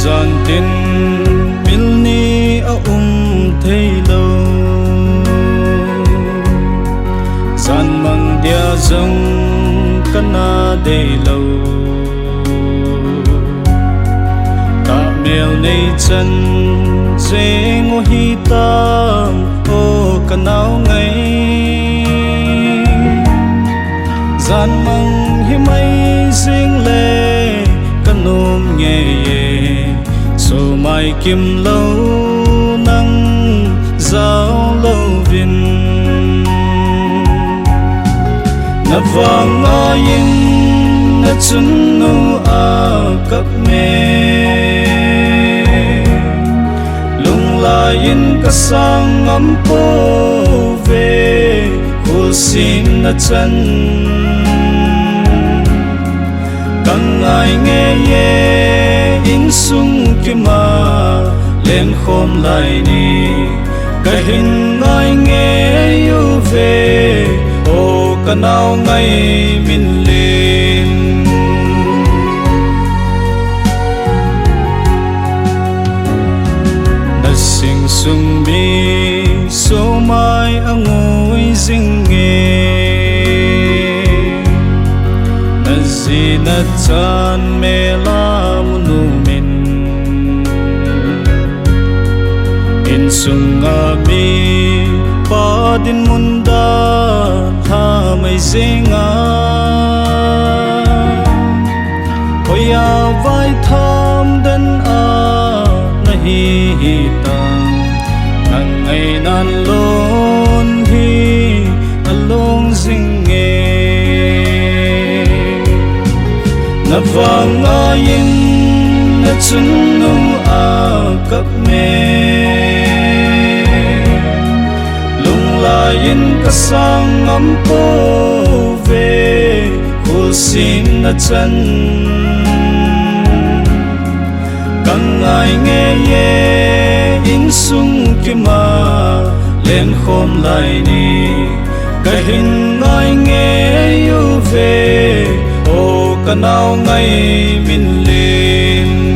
giòn tin milni a thấy lâu giàn mang dia dòng cana đầy lâu ta mèo nay chân dễ ngô hi tam ô canao ngay giàn mang hi mây riêng lệ canom nghe so mai kim lâu nắng giáo lâu vin na vang a yin na chun nu a kap me lung la yin ka sang am po ve ko sin na chan kang ai nghe ye in sung ki ma lên khom lại ni ka hin ai nghe yu về ô ka nao ngay min lên na sing sung bi so mai angoi jing nghe na zi na chan me la munu min in sunga mi pa din munda ha mai zinga hoya vai tham den a nahi ta nang ai nan lon hi along zinge na vang a yin na chun nu a kap me yin ka sang am po ve ko sin na chan kang ai nghe ye in sung ki ma lên khom lại ni ka hin ai nghe yu ve ô ka nao ngay min lên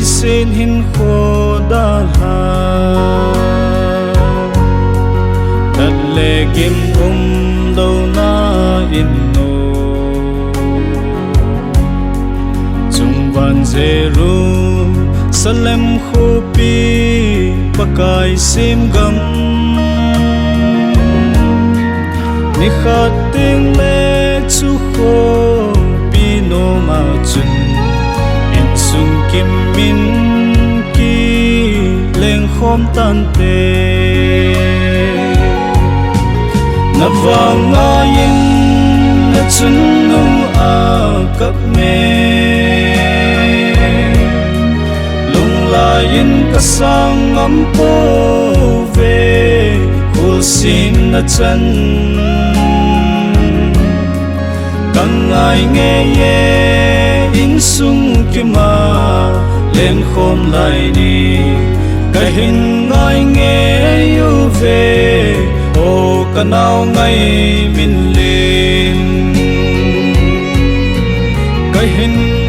sen hin kho da ha dat le kim đâu na in no chung van zeru salem kho pi pakai sim gam ni khat ting le chu kho pi no ma chun sung kim min ki leng khom tan te na vang a yin na chun nu a kap me lung la yin ka sang am po ve ko sin na chan kang ai nghe ye in sung ki ma lên khom lại đi ka hin ai nghe yu về ô ka nao ngay min lên ka hin